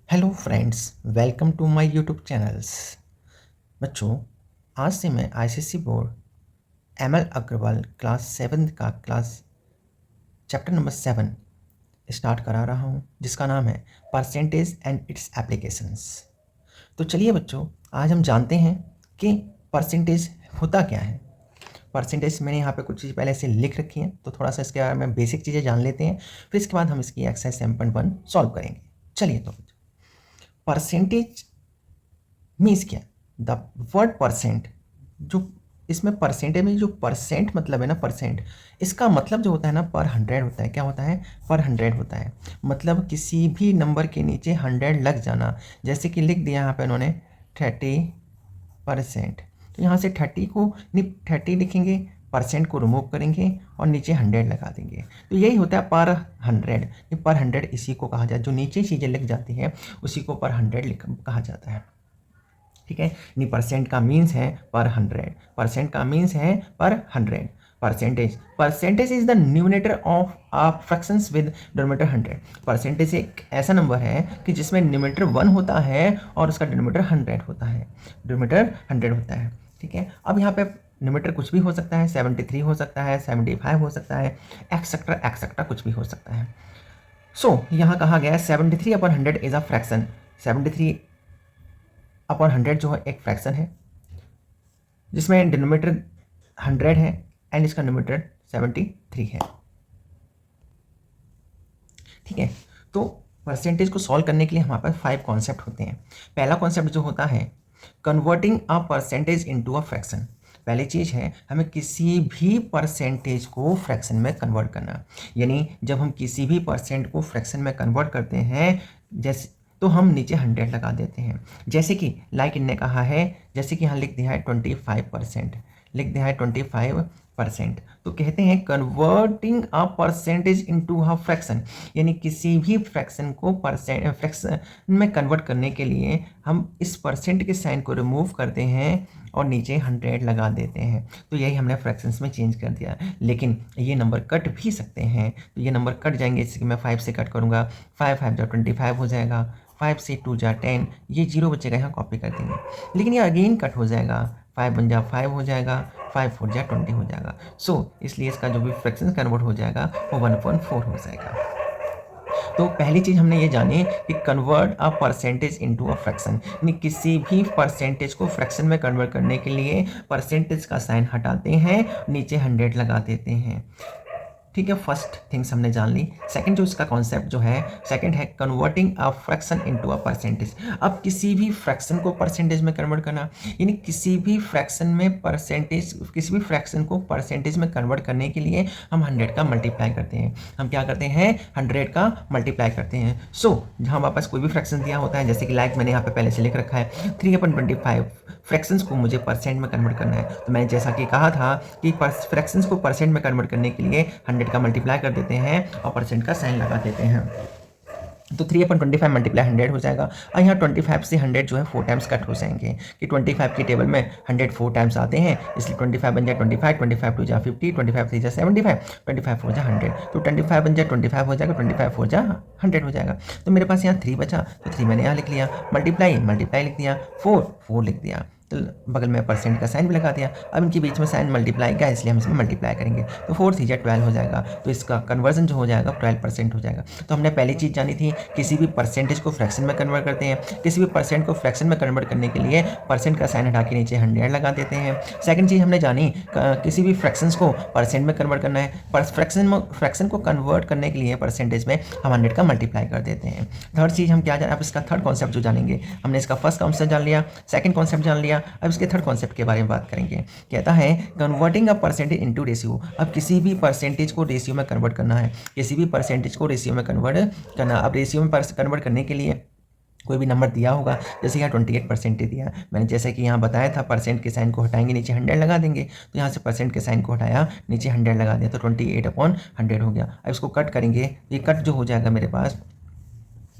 Hello friends, welcome to my YouTube channels. बच्चों, आज से मैं ICSE board ML Agarwal class 7 का क्लास चैप्टर नंबर 7 स्टार्ट करा रहा हूँ, जिसका नाम है परसेंटेज एंड इट्स एप्लीकेशंस। तो चलिए बच्चों, आज हम जानते हैं कि परसेंटेज होता क्या है। परसेंटेज मैंने यहाँ पे कुछ चीज़ पहले से लिख रखी हैं, तो थोड़ा सा इसके बारे में बेसिक चीज़ें जान लेते हैं, फिर इसके बाद हम इसकी एक्सरसाइज 7.1 सॉल्व करेंगे। चलिए, तो परसेंटेज मीन्स क्या? द वर्ड परसेंट, जो इसमें परसेंटेज में जो परसेंट मतलब है ना, परसेंट, इसका मतलब जो होता है ना, पर 100 होता है। क्या होता है? पर 100 होता है। मतलब किसी भी नंबर के नीचे 100 लग जाना। जैसे कि लिख दिया यहाँ पे उन्होंने 30%, तो यहाँ से 30 को नहीं 30 लिखेंगे, परसेंट को रिमूव करेंगे और नीचे 100 लगा देंगे। तो यही होता है पर 100। पर 100 इसी को कहा जाता है, जो नीचे चीज़ें लिख जाती है उसी को पर 100 कहा जाता है। ठीक है, यानी परसेंट का मीन्स है पर 100, परसेंट का मीन्स है पर 100। Percentage is the numerator of a fractions with denominator 100। Percentage एक ऐसा नंबर है कि जिसमें न्यूमरेटर 1 होता है और उसका डिनोमिनेटर 100 होता है। डिनोमिनेटर 100 होता है। ठीक है, अब यहाँ पे न्यूमरेटर कुछ भी हो सकता है, 73 हो सकता है, 75 हो सकता है, एक्सेट्रा एक्सेट्रा कुछ भी हो सकता है। सो यहाँ कहा गया है 73 upon 100 is a fraction. 73 upon 100 जो है एक फ्रैक्शन है, जिसमें डिनोमिनेटर 100 है एंड इसका न्यूमरेटर 73 है। ठीक है, तो परसेंटेज को सॉल्व करने के लिए हमारे पास 5 कॉन्सेप्ट होते हैं। पहला कॉन्सेप्ट जो होता है converting a percentage into a fraction. पहली चीज़ है हमें किसी भी परसेंटेज को फ्रैक्शन में कन्वर्ट करना। यानी जब हम किसी भी परसेंट को फ्रैक्शन में कन्वर्ट करते हैं, जैसे तो हम नीचे 100 लगा देते हैं। जैसे कि लाइक इनने कहा है, जैसे कि यहाँ लिख दिया है 25%, लिख दिया है 25%, तो कहते हैं converting a percentage into a fraction. यानी किसी भी फ्रैक्शन को फ्रैक्शन में कन्वर्ट करने के लिए हम इस परसेंट के साइन को रिमूव करते हैं और नीचे 100 लगा देते हैं। तो यही हमने फ्रैक्शंस में चेंज कर दिया। लेकिन ये नंबर कट भी सकते हैं, तो ये नंबर कट जाएंगे। जैसे कि मैं 5 से कट करूँगा, 5 5 जा 25 हो जाएगा, 5 से 2 जा 10, ये 0 बचेगा, यहाँ कॉपी कर देंगे। लेकिन ये अगेन कट हो जाएगा, 5 1 जा 5 हो जाएगा, 5 4 जा 20 हो जाएगा। सो इसलिए इसका जो भी फ्रैक्शन कन्वर्ट हो जाएगा वो 1/4 हो जाएगा। तो पहली चीज़ हमने ये जानी कि convert a percentage into a fraction, यानी किसी भी परसेंटेज को फ्रैक्शन में कन्वर्ट करने के लिए परसेंटेज का साइन हटाते हैं, नीचे 100 लगा देते हैं। ठीक है, फर्स्ट थिंग्स हमने जान ली। सेकंड जो इसका कॉन्सेप्ट जो है, सेकंड है converting a fraction into a percentage. अब किसी भी फ्रैक्शन को परसेंटेज में कन्वर्ट करना, यानी किसी भी फ्रैक्शन में परसेंटेज, किसी भी फ्रैक्शन को परसेंटेज में कन्वर्ट करने के लिए हम 100 का मल्टीप्लाई करते हैं। हम क्या करते हैं? 100 का मल्टीप्लाई करते हैं। सो जहाँ हमारे पास कोई भी फ्रैक्शन दिया होता है, जैसे कि लाइक मैंने यहाँ पे पहले से लिख रखा है 3/25, फ्रैक्शंस को मुझे परसेंट में कन्वर्ट करना है। तो मैंने जैसा कि कहा था कि फ्रैक्शंस को परसेंट में कन्वर्ट करने के लिए 100 का मल्टीप्लाई कर देते हैं और परसेंट का साइन लगा देते हैं। तो 3/25 मल्टीप्लाई 100 हो जाएगा। और यहाँ 25 से 100 जो है 4 टाइम्स कट हो जाएंगे, कि 25 की टेबल में 100 4 टाइम्स आते हैं, इसलिए 25 बन जाए 25, 25 2 जा 50, 25 3 जा 75, 25 4 जा 100। तो 25 बन जाए 25 हो जाएगा, 25 4 जा 100 हो जाएगा। तो मेरे पास यहाँ 3 बचा, तो 3 मैंने यहाँ लिख लिया, मल्टीप्लाई मल्टीप्लाई लिख दिया, 4 लिख दिया, तो बगल में परसेंट का साइन भी लगा दिया। अब इनके बीच में साइन मल्टीप्लाई का, इसलिए हम इसमें मल्टीप्लाई करेंगे, तो 4 3 जा 12 हो जाएगा। तो इसका कन्वर्जन जो हो जाएगा 12% हो जाएगा। तो हमने पहली चीज़ जानी थी, किसी भी परसेंटेज को फ्रैक्शन में कन्वर्ट करते हैं, किसी भी परसेंट को फ्रैक्शन में कन्वर्ट करने के लिए परसेंट का साइन हटा के नीचे 100 लगा देते हैं। सेकंड चीज़ हमने जानी, किसी भी फ्रैक्शंस को परसेंट में कन्वर्ट करना है, पर फ्रैक्शन को कन्वर्ट करने के लिए परसेंटेज में हम 100 का मल्टीप्लाई कर देते हैं। थर्ड चीज़ हम क्या जान, अब इसका थर्ड कॉन्सेप्ट जो जानेंगे, हमने इसका फर्स्ट कॉन्सेप्ट जान लिया, सेकंड कॉन्सेप्ट जान लिया, अब इसके थर्ड कॉन्सेप्ट के बारे में बात करेंगे। कहता है converting a percentage into ratio. अब किसी भी परसेंटेज को रेशियो में कन्वर्ट करना है, किसी भी परसेंटेज को रेशियो में कन्वर्ट करना। अब रेशियो में कन्वर्ट करने के लिए कोई भी नंबर दिया होगा, जैसे यहाँ 28% दिया, मैंने जैसे कि यहाँ बताया था, परसेंट के साइन को हटाएंगे, नीचे 100 लगा देंगे। तो यहाँ से परसेंट के साइन को हटाया, नीचे 100 लगा दिया, तो 28/100 हो गया। अब इसको कट करेंगे, ये कट जो हो जाएगा मेरे पास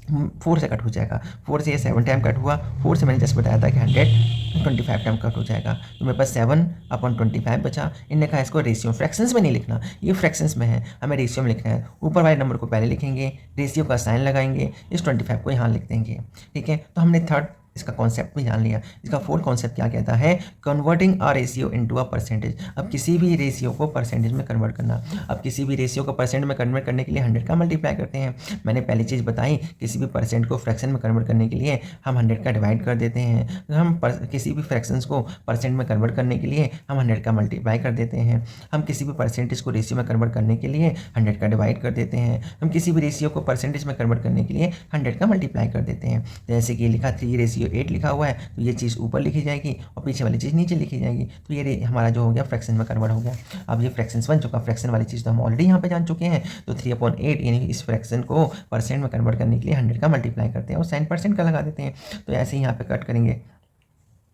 4 से कट हो जाएगा, 4 से ये 7 टाइम कट हुआ, 4 से मैंने जस्ट बताया था कि 125 टाइम कट हो जाएगा, तो मेरे पास 7/25 बचा। इनने कहा इसको रेशियो फ्रैक्शंस में नहीं लिखना, ये फ्रैक्शंस में है, हमें रेशियो में लिखना है। ऊपर वाले नंबर को पहले लिखेंगे, रेशियो का साइन लगाएंगे, इस 25 को यहाँ लिख देंगे। ठीक है, तो हमने थर्ड इसका कॉन्सेप्ट भी जान लिया। इसका फोर्थ कॉन्सेप्ट क्या कहता है, converting a ratio into a percentage. अब किसी भी रेशियो को परसेंटेज में कन्वर्ट करना, अब किसी भी रेशियो को परसेंट में कन्वर्ट करने के लिए 100 का मल्टीप्लाई करते हैं। मैंने पहली चीज़ बताई, किसी भी परसेंट को फ्रैक्शन में कन्वर्ट करने के लिए हम 100 का डिवाइड कर देते हैं। हम किसी भी फ्रैक्शंस को परसेंट में कन्वर्ट करने के लिए हम 100 का मल्टीप्लाई कर देते हैं। हम किसी भी परसेंटेज को रेशियो में कन्वर्ट करने के लिए 100 का डिवाइड कर देते हैं। हम किसी भी रेशियो को परसेंटेज में कन्वर्ट करने के लिए 100 का मल्टीप्लाई कर देते हैं। जैसे कि लिखा 3:8 लिखा हुआ है, तो ये चीज़ ऊपर लिखी जाएगी और पीछे वाली चीज़ नीचे लिखी जाएगी, तो ये हमारा जो हो गया फ्रैक्शन में कन्वर्ट हो गया। अब ये फ्रैक्शंस बन चुका, फ्रैक्शन वाली चीज़ तो हम ऑलरेडी यहाँ पे जान चुके हैं। तो 3/8 यानी इस फ्रैक्शन को परसेंट में कन्वर्ट करने के लिए 100 का मल्टीप्लाई करते हैं और साइन परसेंट का लगा देते हैं। तो ऐसे ही यहाँ पे कट करेंगे,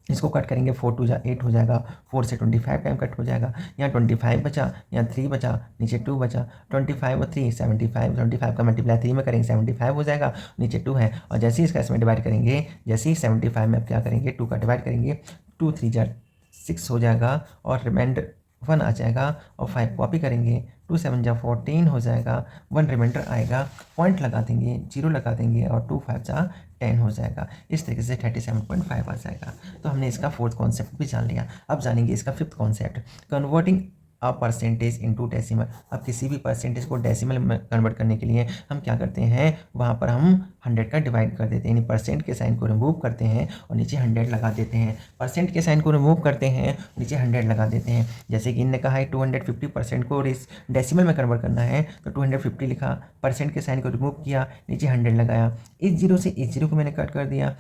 इसको कट करेंगे, 4 2 जा 8 हो जाएगा, 4 से 25 टाइम कट हो जाएगा। यहाँ 25 बचा, यहाँ 3 बचा, नीचे 2 बचा, 25 और 3 75, 75 का मल्टीप्लाई 3 में करेंगे 75 हो जाएगा, नीचे 2 है। और जैसे ही इसका इसमें डिवाइड करेंगे, जैसे ही 75 में अब क्या करेंगे, 2 का डिवाइड करेंगे, 2 3 जा 6 हो जाएगा और रिमाइंडर 1 आ जाएगा, और 5 कॉपी करेंगे, 2 7 जा 14 हो जाएगा, 1 रिमाइंडर आएगा, पॉइंट लगा देंगे, 0 लगा देंगे और 2 5 जा 10 हो जाएगा। इस तरीके से 37.5 आ जाएगा। तो हमने इसका फोर्थ कॉन्सेप्ट भी जान लिया। अब जानेंगे इसका fifth concept, converting a percentage into decimal. अब किसी भी परसेंटेज को डेसिमल में कन्वर्ट करने के लिए हम क्या करते हैं, वहाँ पर हम 100 का डिवाइड कर देते हैं, यानी परसेंट के साइन को रिमूव करते हैं और नीचे 100 लगा देते हैं। परसेंट के साइन को रिमूव करते हैं, नीचे 100 लगा देते हैं। जैसे कि इनने कहा है 250% को डेसिमल में कन्वर्ट करना है, तो 250 लिखा, परसेंट के साइन को रिमूव किया, नीचे 100 लगाया, इस जीरो से इस जीरो को मैंने कट कर दिया,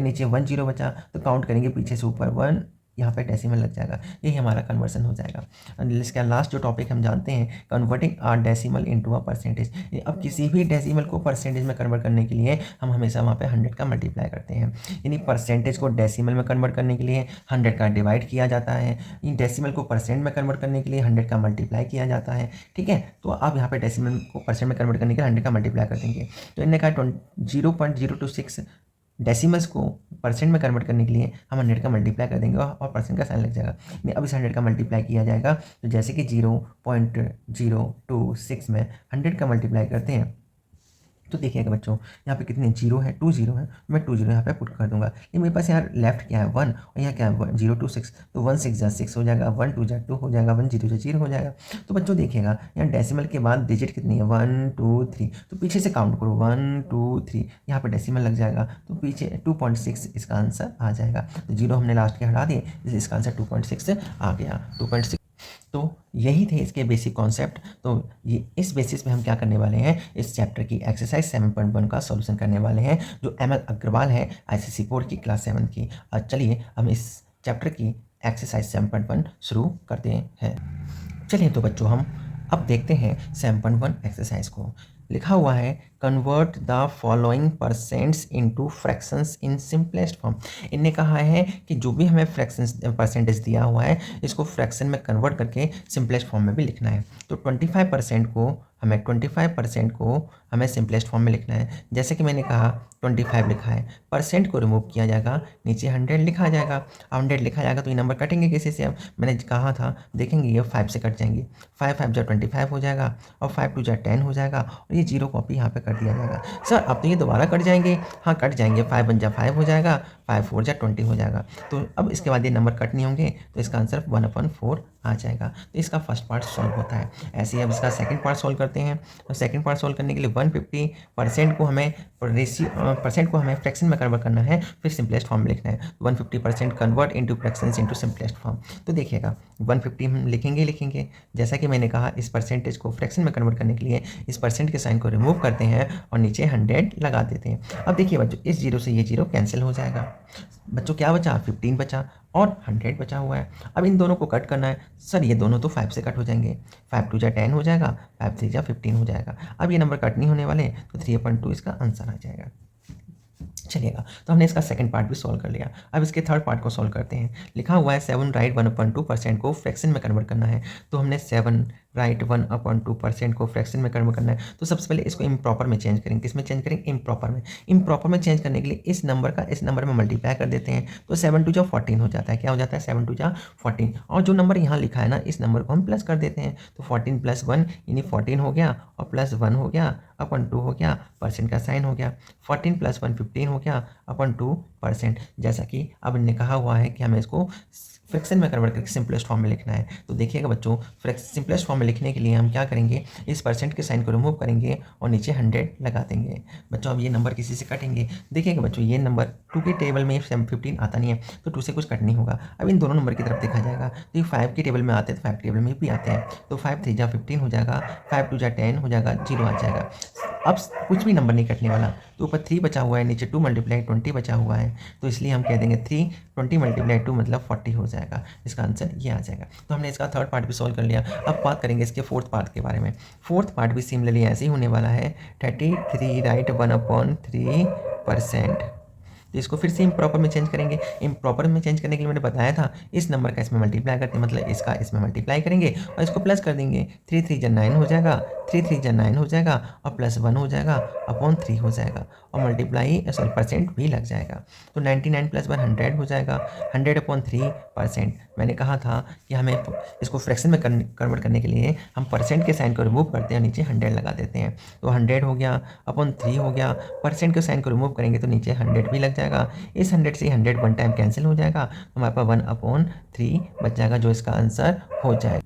नीचे 1 0 बचा, तो काउंट करेंगे पीछे से ऊपर 1, यहाँ पे डेसिमल लग जाएगा, यही हमारा कन्वर्सन हो जाएगा। इसका लास्ट जो टॉपिक हम जानते हैं, converting a decimal into a percentage. अब किसी भी डेसिमल को परसेंटेज में कन्वर्ट करने के लिए हम हमेशा वहाँ पे 100 का मल्टीप्लाई करते हैं, यानी परसेंटेज को डेसिमल में कन्वर्ट करने के लिए 100 का डिवाइड किया जाता है, इन डेसिमल को परसेंट में कन्वर्ट करने के लिए 100 का मल्टीप्लाई किया जाता है। ठीक है, तो आप यहाँ पे डेसिमल को परसेंट में कन्वर्ट करने के लिए 100 का मल्टीप्लाई कर देंगे। तो इन्होंने कहा 0.026 डेसिमल्स को परसेंट में कन्वर्ट करने के लिए हम 100 का मल्टीप्लाई कर देंगे और परसेंट का साइन लग जाएगा। अब इस 100 का मल्टीप्लाई किया जाएगा, तो जैसे कि 0.026 में 100 का मल्टीप्लाई करते हैं, तो देखिएगा बच्चों, यहाँ पे कितने 0 है, 2 0 है, मैं 2 0 यहाँ पे पुट कर दूंगा। लेकिन मेरे पास यहाँ लेफ्ट क्या है 1 और यहाँ क्या है 0 2 6, तो 1 6 जा 6 हो जाएगा, 1 2 जा 2 हो जाएगा, 1 0 जा 0 हो जाएगा। तो बच्चों देखिएगा, यहाँ डेसिमल के बाद डिजिट कितनी है 1 2 3, तो पीछे से काउंट करो 1 2 3, यहाँ पे डेसिमल लग जाएगा, तो पीछे 2.6 इसका आंसर आ जाएगा। तो 0 हमने लास्ट के हटा दिए, इसका आंसर 2.6 आ गया, 2.6। तो यही थे इसके बेसिक कॉन्सेप्ट। तो ये इस बेसिस पे हम क्या करने वाले हैं, इस चैप्टर की एक्सरसाइज 7.1 का सॉल्यूशन करने वाले हैं, जो एमएल अग्रवाल है आईसीएसई बोर्ड की क्लास 7 की। चलिए हम इस चैप्टर की एक्सरसाइज 7.1 शुरू करते हैं। चलिए तो बच्चों हम अब देखते हैं 7.1 एक्सरसाइज को। लिखा हुआ है convert the following percents into fractions in simplest form. इनने कहा है कि जो भी हमें फ्रैक्शंस परसेंटेज दिया हुआ है, इसको फ्रैक्शन में कन्वर्ट करके सिंपलेस्ट फॉर्म में भी लिखना है। तो 25% को हमें सिंपलेस्ट फॉर्म में लिखना है। जैसे कि मैंने कहा 25 लिखा है, परसेंट को रिमूव किया जाएगा, नीचे 100 लिखा जाएगा। 100 लिखा जाएगा तो ये नंबर कटेंगे किसी से, अब मैंने कहा था देखेंगे ये 5 से कट जाएंगे, 5 5 जा 25 हो जाएगा और 5 2 जा 10 हो जाएगा, और ये 0 कॉपी यहाँ पे कर दिया जाएगा। सर अब तो ये दोबारा कट जाएंगे, हाँ कट जाएंगे, 5 1 जा 5 हो जाएगा, 5 4 जा 20 हो जाएगा। तो अब इसके बाद ये नंबर कट नहीं होंगे, तो इसका आंसर 1/4 आ जाएगा। तो इसका फर्स्ट पार्ट सॉल्व होता है। ऐसे ही अब इसका सेकंड पार्ट सॉल्व करते हैं। तो सेकंड पार्ट सॉल्व करने के लिए 150% को हमें परसेंट को हमें फ्रैक्शन में कन्वर्ट करना है, फिर सिंपलेस्ट फॉर्म में लिखना है। 150% convert into fractions into simplest form. तो देखिएगा 150 हम लिखेंगे, जैसा कि मैंने कहा इस परसेंटेज को फ्रैक्शन में कन्वर्ट करने के लिए इस परसेंट के साइन को रिमूव करते हैं और नीचे 100 लगा देते हैं। अब देखिए बच्चों, इस 0 से ये 0 कैंसिल हो जाएगा। बच्चों क्या बचा, 15 बचा और 100 बचा हुआ है। अब इन दोनों को कट करना है। सर ये दोनों तो 5 से कट हो जाएंगे, 5 2 जा 10 हो जाएगा, 5 3 जा 15 हो जाएगा। अब ये नंबर कट नहीं होने वाले, तो 3/2 इसका आंसर आ जाएगा। चलिएगा, तो हमने इसका सेकंड पार्ट भी सॉल्व कर लिया। अब इसके थर्ड पार्ट को सॉल्व करते हैं। लिखा हुआ है 7 राइट 1/2% को फ्रैक्शन में कन्वर्ट करना है। तो हमने 7 राइट 1/2% को फ्रैक्शन में कन्वर्ट करना है, तो सबसे पहले इसको इम्प्रॉपर में चेंज करेंगे। किस में चेंज करेंगे? इम्प्रॉपर में। इम्प्रॉपर में चेंज करने के लिए इस नंबर का इस नंबर में मल्टीप्लाई कर देते हैं, तो 7 2 14 हो जाता है। क्या हो जाता है? 7 2 14। और जो नंबर यहाँ लिखा है ना, इस नंबर को हम प्लस कर देते हैं, तो 14 + 1 यानी 14 हो गया, और प्लस 1 हो गया, अपन 2 हो गया, परसेंट का साइन हो गया। 14 + 1 15 हो गया, अपन 2%। जैसा कि अब इन्होंने कहा हुआ है कि हमें इसको फ्रैक्शन में कन्वर्ट करके सिंपलेस्ट फॉर्म में लिखना है। तो देखिएगा बच्चों, सिंपलेस्ट फॉर्म में लिखने के लिए हम क्या करेंगे, इस परसेंट के साइन को रिमूव करेंगे और नीचे 100 लगा देंगे। बच्चों अब ये नंबर किसी से कटेंगे। देखिएगा बच्चों, ये नंबर 2 के टेबल में 15 आता नहीं है, तो 2 से कुछ कट नहीं होगा। अब इन दोनों नंबर की तरफ देखा जाएगा, तो ये 5 के टेबल में आते हैं, तो 5 के टेबल में भी आते हैं, तो 5 3 15 हो जाएगा, 5 2 10 हो जाएगा, 0 आ जाएगा। अब कुछ भी नंबर नहीं कटने वाला, तो ऊपर 3 बचा हुआ है, नीचे 2 × 20 बचा हुआ है, तो इसलिए हम कह देंगे 3 20 × 2 मतलब 40 हो जाएगा। इसका आंसर ये आ जाएगा। तो हमने इसका थर्ड पार्ट भी सॉल्व कर लिया। अब बात करेंगे इसके फोर्थ पार्ट के बारे में। फोर्थ पार्ट भी सिमिलरली ऐसे ही होने वाला है, 33 राइट 1/3%। तो इसको फिर से इम्प्रॉपर में चेंज करेंगे। इम्प्रॉपर में चेंज करने के लिए मैंने बताया था, इस नंबर का इसमें मल्टीप्लाई करते हैं, मतलब इसका इसमें मल्टीप्लाई करेंगे और इसको प्लस कर देंगे। 3 3 9 हो जाएगा, 3 3 9 हो जाएगा, और प्लस 1 हो जाएगा, अपॉन 3 हो जाएगा, और मल्टीप्लाई सॉरी परसेंट भी लग जाएगा। तो 99 + 1 100 हो जाएगा, 100/3%। मैंने कहा था कि हमें इसको फ्रैक्शन में कन्वर्ट करने के लिए हम परसेंट के साइन को रिमूव करते हैं, नीचे 100 लगा देते हैं, तो 100 हो गया, अपॉन 3 हो गया, परसेंट के साइन को रिमूव करेंगे तो नीचे 100 भी लग जाएगा। इस 100 से 100 वन टाइम कैंसिल हो जाएगा, तो हमारे पास 1/3 बच जाएगा, जो इसका आंसर हो जाएगा।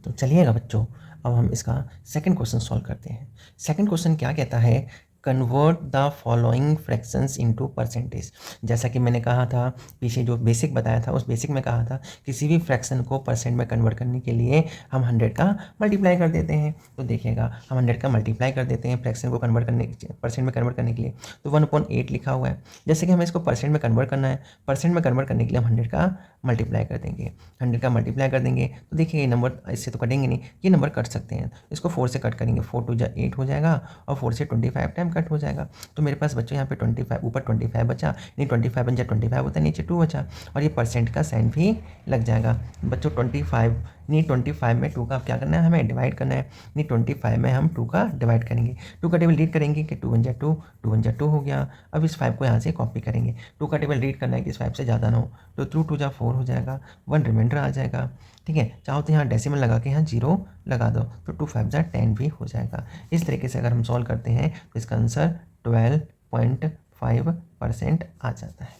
तो चलिएगा बच्चों, अब हम इसका सेकंड क्वेश्चन सॉल्व करते हैं। सेकंड क्वेश्चन क्या कहता है, convert the following fractions into percentage. जैसा कि मैंने कहा था, पीछे जो बेसिक बताया था, उस बेसिक में कहा था किसी भी फ्रैक्शन को परसेंट में कन्वर्ट करने के लिए हम 100 का मल्टीप्लाई कर देते हैं। तो देखिएगा, हम 100 का मल्टीप्लाई कर देते हैं फ्रैक्शन को कन्वर्ट करने परसेंट में कन्वर्ट करने के लिए, तो 1/8 लिखा हुआ है। जैसे कि हमें इसको परसेंट में कन्वर्ट करना है, परसेंट में कन्वर्ट करने के लिए हम 100 का मल्टीप्लाई कर देंगे। 100 का मल्टीप्लाई कर देंगे तो देखिए ये नंबर इससे तो कटेंगे नहीं, ये नंबर कट सकते हैं, इसको 4 से कट करेंगे, 4 2 8 हो जाएगा, और 4 से 25 टाइम कट हो जाएगा। तो मेरे पास बच्चों यहाँ पे 25 ऊपर 25 बचा, नहीं 25 बन जाए 25 होता है, नीचे 2 बचा, और ये परसेंट का साइन भी लग जाएगा। बच्चों 25 नहीं 25 में 2 का क्या करना है, हमें डिवाइड करना है, नहीं 25 में हम 2 का डिवाइड करेंगे, 2 का टेबल रीड करेंगे कि 2 1 2 2 1 2 हो गया। अब इस 5 को यहाँ से कॉपी करेंगे, 2 का टेबल रीड करना है कि इस 5 से ज़्यादा ना हो, तो 2 2 4 हो जाएगा, 1 रिमाइंडर आ जाएगा। ठीक है, चाहो तो यहाँ डेसिमल लगा के यहाँ 0 लगा दो, तो 2 5 10 भी हो जाएगा। इस तरीके से अगर हम सॉल्व करते हैं तो इसका आंसर 12.5% आ जाता है।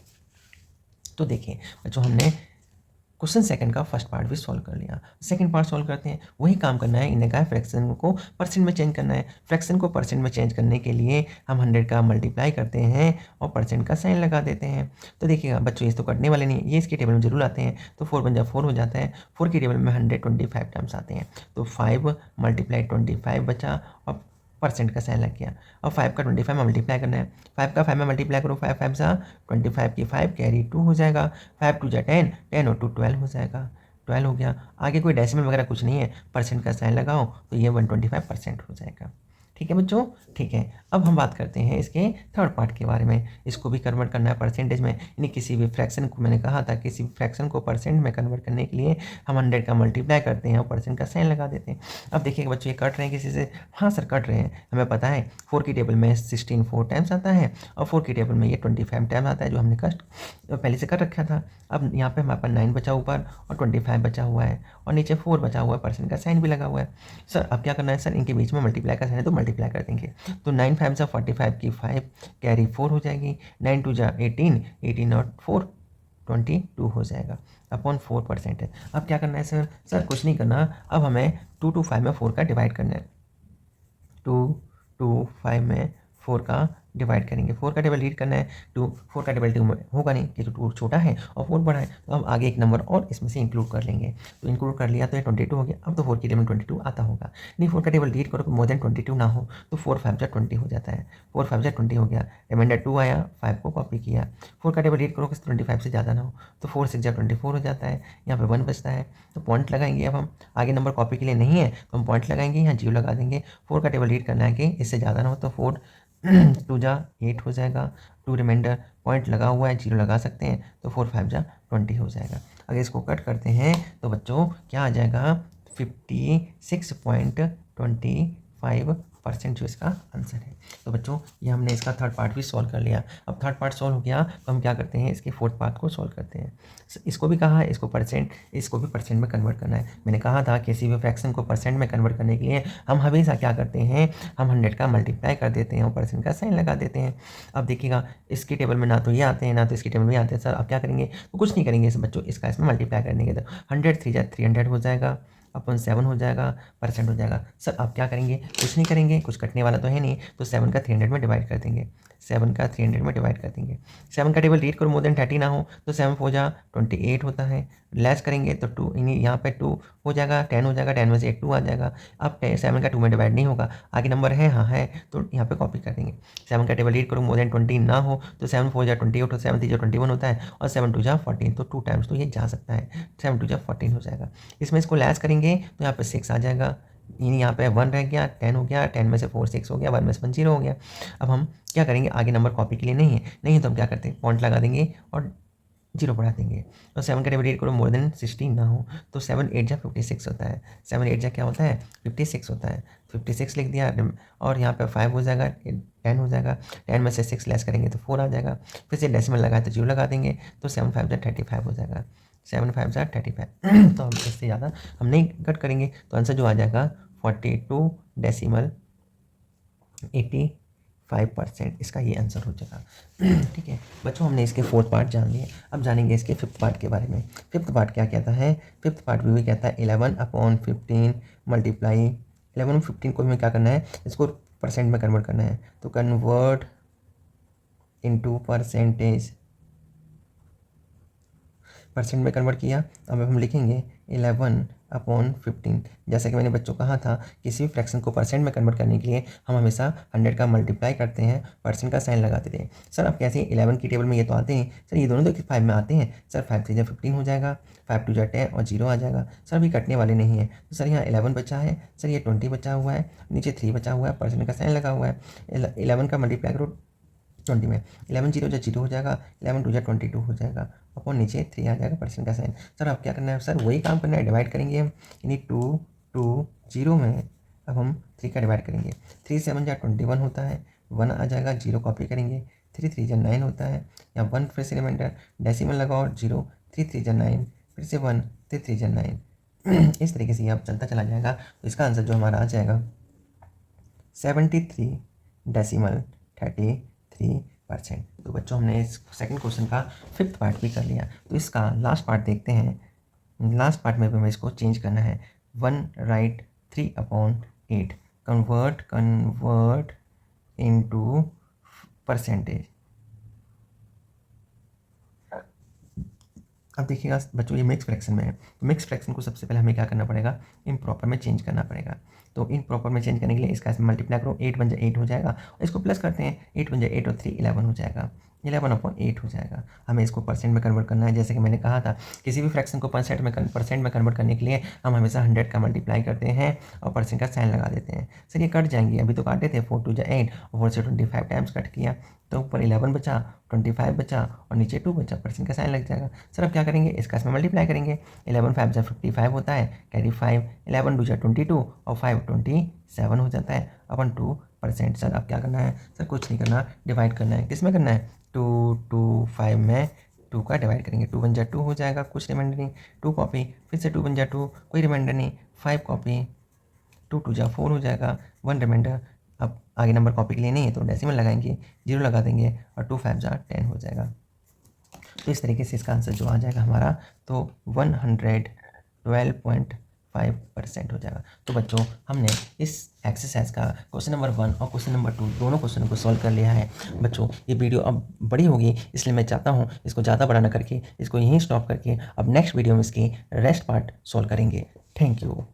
तो देखिए बच्चों, हमने क्वेश्चन सेकंड का फर्स्ट पार्ट भी सॉल्व कर लिया। सेकंड पार्ट सॉल्व करते हैं, वही काम करना है। इन्हें कहा है फ्रैक्शन को परसेंट में चेंज करना है। फ्रैक्शन को परसेंट में चेंज करने के लिए हम 100 का मल्टीप्लाई करते हैं और परसेंट का साइन लगा देते हैं। तो देखिएगा बच्चों, ये तो कटने वाले नहीं, ये इसके टेबल में जरूर आते हैं, तो 4 बन जा 4 हो जाता है। 4 की टेबल में 125 टाइम्स आते हैं, तो 5 × 25 बचा, और परसेंट का साइन लग गया। और 5 का 25 में मल्टीप्लाई करना है, 5 का 5 में मल्टीप्लाई करो, 5 5 सा 25 की 5 कैरी 2 हो जाएगा, 5 2 10 10 और 2 12 हो जाएगा, 12 हो गया। आगे कोई डेसिमल वगैरह कुछ नहीं है, परसेंट का साइन लगाओ तो ये 125% हो जाएगा। ठीक है बच्चों, ठीक है। अब हम बात करते हैं इसके थर्ड पार्ट के बारे में। इसको भी कन्वर्ट करना है परसेंटेज में, यानी किसी भी फ्रैक्शन को, मैंने कहा था किसी भी फ्रैक्शन को परसेंट में कन्वर्ट करने के लिए हम 100 का मल्टीप्लाई करते हैं और परसेंट का साइन लगा देते हैं। अब देखिए बच्चों, ये कट रहे हैं किसी से, हाँ सर कट रहे हैं, हमें पता है 4 की टेबल में 16 4 टाइम्स आता है, और 4 की टेबल में ये 25 टाइम्स आता है, जो हमने पहले से कर रखा था। अब यहाँ पे हमारे पास 9 बचा ऊपर और 25 बचा हुआ है, और नीचे 4 बचा हुआ है, परसेंट का साइन भी लगा हुआ है। सर अब क्या करना है, सर इनके बीच में मल्टीप्लाई का साइन है तो मल्टीप्लाई कर देंगे, तो 9 5 सा 45 की 5 कैरी 4 हो जाएगी, 9 2 जा 18 18 और 4 22 हो जाएगा, अपॉन 4% है। अब क्या करना है सर, सर कुछ नहीं करना, अब हमें 2 2 5 में 4 का डिवाइड करना है, 2 2 5 में 4 का डिवाइड करेंगे, 4 का टेबल रीड करना है, 4 का टेबल 2 में होगा नहीं कि 2 छोटा है और 4 बड़ा है, तो हम आगे एक नंबर और इसमें से इंक्लूड कर लेंगे, तो इंक्लूड कर लिया तो ये 22 हो गया। अब तो 4 की टेबल 22 आता होगा, नहीं 4 का टेबल रीड करो तो मोर देन 22 ना हो, तो 4 5 जा 20 हो जाता है, 4 5 जा 20 हो गया, रिमाइंडर 2 आया, 5 को कॉपी किया, 4 का टेबल रीड करो कि 25 से ज़्यादा ना हो, तो 4 6 जा 24 हो जाता है, यहाँ पे 1 बचता है, तो पॉइंट लगाएंगे। अब हम आगे नंबर कॉपी के लिए नहीं है तो हम पॉइंट लगाएंगे, यहाँ 0 लगा देंगे। 4 का टेबल रीड करना है कि इससे ज़्यादा ना हो, तो 4 2 जा 8 हो जाएगा, 2 रिमाइंडर पॉइंट लगा हुआ है, 0 लगा सकते हैं, तो 4 5 जा 20 हो जाएगा। अगर इसको कट करते हैं तो बच्चों क्या आ जाएगा, 56.25% जो इसका आंसर है। तो बच्चों ये हमने इसका थर्ड पार्ट भी सॉल्व कर लिया। अब थर्ड पार्ट सॉल्व हो गया तो हम क्या करते हैं, इसके फोर्थ पार्ट को सॉल्व करते हैं। इसको भी कहा है, इसको भी परसेंट में कन्वर्ट करना है। मैंने कहा था किसी भी फ्रैक्शन को परसेंट में कन्वर्ट करने के लिए हम हमेशा क्या करते हैं, हम 100 का मल्टीप्लाई कर देते हैं और परसेंट का साइन लगा देते हैं। अब देखिएगा इसकी टेबल में ना तो ये आते हैं ना तो इसकी टेबल में आते हैं। सर अब क्या करेंगे, तो कुछ नहीं करेंगे इस बच्चों, इसका इसमें मल्टीप्लाई कर देंगे तो 100 3 300 हो जाएगा, अपन 7 हो जाएगा, परसेंट हो जाएगा। सर अब क्या करेंगे, कुछ नहीं करेंगे, कुछ कटने वाला तो है नहीं, तो 7 का 300 में डिवाइड कर देंगे, 7 का 300 में डिवाइड कर देंगे। 7 का टेबल रीड करो मोर देन 30 ना हो तो 7 हो जा 28 होता है, लेस करेंगे तो 2 यहाँ पे 2 हो जाएगा, 10 हो जाएगा, 10 में से 2 आ जाएगा। अब 7 का 2 में डिवाइड नहीं होगा, आगे नंबर है, हाँ है, तो यहाँ पे कॉपी कर देंगे। 7 का टेबल रीड करो मोर देन 20 ना हो तो 7 4 जा 28 हो, 7 3 जा 21 होता है और 7 2 जा 14, तो 2 टाइम्स तो ये जा सकता है, 7 2 जा 14 हो जाएगा। इसमें इसको लेस करेंगे तो यहाँ पे 6 आ जाएगा, यहाँ पे 1 रह गया, 10 हो गया, 10 में से 4 6 हो गया, 1 में से 1 0 हो गया। अब हम क्या करेंगे, आगे नंबर कॉपी के लिए नहीं है तो हम क्या करते हैं, पॉइंट लगा देंगे और 0 बढ़ा देंगे। और 7 का टेबल रीड करो मोर देन 16 ना हो तो 7 8 जा 56 होता है, 7 8 जा क्या होता है 56 होता है, 56 लिख दिया। और यहाँ पे 5 हो जाएगा, 10 हो जाएगा, 10 में से 6 लेस करेंगे तो 4 आ जाएगा, फिर से डेसिमल लगाए तो 0 लगा देंगे, तो 7 5 जा 35 हो जाएगा, 7 5 जा 35। तो हम इससे ज़्यादा हम नहीं कट करेंगे, तो आंसर जो आ जाएगा 42.85% इसका ये आंसर हो जाएगा। ठीक है बच्चों, हमने इसके फोर्थ पार्ट जान लिए, अब जानेंगे इसके फिफ्थ पार्ट के बारे में। फिफ्थ पार्ट क्या कहता है, फिफ्थ पार्ट भी कहता है 11/15 मल्टीप्लाई 11/15 को हमें क्या करना है, इसको परसेंट में कन्वर्ट करना है, तो कन्वर्ट इनटू परसेंटेज, परसेंट में कन्वर्ट किया। अब हम लिखेंगे 11/15। जैसा कि मैंने बच्चों कहा था, किसी भी फ्रैक्शन को परसेंट में कन्वर्ट करने के लिए हम हमेशा 100 का मल्टीप्लाई करते हैं, परसेंट का साइन लगाते थे। सर अब कैसे 11 की टेबल में ये तो आते हैं, सर ये दोनों तो 5 में आते हैं। सर 5 3 जा 15 हो जाएगा, 5 2 जा 10 और 0 आ जाएगा। सर अभी कटने वाले नहीं है, तो सर यहाँ 11 बचा है, सर ये 20 बचा हुआ है, नीचे 3 बचा हुआ है, परसेंट का साइन लगा हुआ है। 11 का मल्टीप्लाई करो 20 में, 11 0 जा 0 हो जाएगा, 11 2 जा 22 हो जाएगा, अपन नीचे 3 आ जाएगा, परसेंट का साइन। सर अब क्या करना है, सर वही काम करना है, डिवाइड करेंगे हम, यानी 2 2 0 में अब हम 3 का डिवाइड करेंगे, 3 7 जा 21 होता है, 1 आ जाएगा, 0 कॉपी करेंगे, 3 3 जा 9 होता है, या 1 फिर से रिमाइंडर डेसिमल लगाओ 0, 3 3 जा 9, फिर से 1, 3 3 जा 9। इस तरीके से ये अब चलता चला जाएगा, तो इसका आंसर जो हमारा आ जाएगा 73.33%। तो बच्चों हमने इस सेकंड क्वेश्चन का फिफ्थ पार्ट भी कर लिया, तो इसका लास्ट पार्ट देखते हैं। लास्ट पार्ट में भी हमें इसको चेंज करना है, 1 राइट 3/8 कन्वर्ट इनटू परसेंटेज। अब देखिएगा बच्चों, ये मिक्स फ्रैक्शन में है, तो मिक्स फ्रैक्शन को सबसे पहले हमें क्या करना पड़ेगा, इम्प्रॉपर में चेंज करना पड़ेगा। तो इम्प्रॉपर में चेंज करने के लिए इसका इसमें मल्टीप्लाई करो, 8 बन जाए 8 हो जाएगा, इसको प्लस करते हैं, 8 बन जाए 8 और 3 11 हो जाएगा, 11/8 हो जाएगा। हमें इसको परसेंट में कन्वर्ट करना है, जैसे कि मैंने कहा था किसी भी फ्रैक्शन को परसेंट में कन्वर्ट करने के लिए हम हमेशा 100 का मल्टीप्लाई करते हैं और परसेंट का साइन लगा देते हैं। सर ये कट जाएंगे, अभी तो काटे थे, 4 2 जा 8 और 4 से 25 टाइम्स कट किया, तो ऊपर 11 बचा, 25 बचा और नीचे 2 बचा, परसेंट का साइन लग जाएगा। सर अब क्या करेंगे, इसका इसमें मल्टीप्लाई करेंगे, 11 5 जा 55 होता है, कैरी 5, 11 2 जा 22 और 5 27 हो जाता है, अपन 2%। सर अब क्या करना है, सर कुछ नहीं करना, डिवाइड करना है, किस में करना है, 2 2 5 में 2 का डिवाइड करेंगे, 2 1 जा 2 हो जाएगा, कुछ रिमाइंडर नहीं, 2 कॉपी, फिर से 2 1 जा 2, कोई रिमाइंडर नहीं, 5 कॉपी, 2 2 जा 4 हो जाएगा, 1 रिमाइंडर। अब आगे नंबर कॉपी के लिए नहीं है तो डेसिमल लगाएंगे, 0 लगा देंगे और 2 5 जा 10 हो जाएगा। तो इस तरीके से इसका आंसर जो आ जाएगा हमारा, तो 112.5% हो जाएगा। तो बच्चों हमने इस एक्सरसाइज का क्वेश्चन नंबर 1 और क्वेश्चन नंबर 2 दोनों क्वेश्चन को सॉल्व कर लिया है। बच्चों ये वीडियो अब बड़ी होगी, इसलिए मैं चाहता हूँ इसको ज़्यादा बड़ा ना करके इसको यहीं स्टॉप करके अब नेक्स्ट वीडियो में इसकी रेस्ट पार्ट सॉल्व करेंगे। Thank you.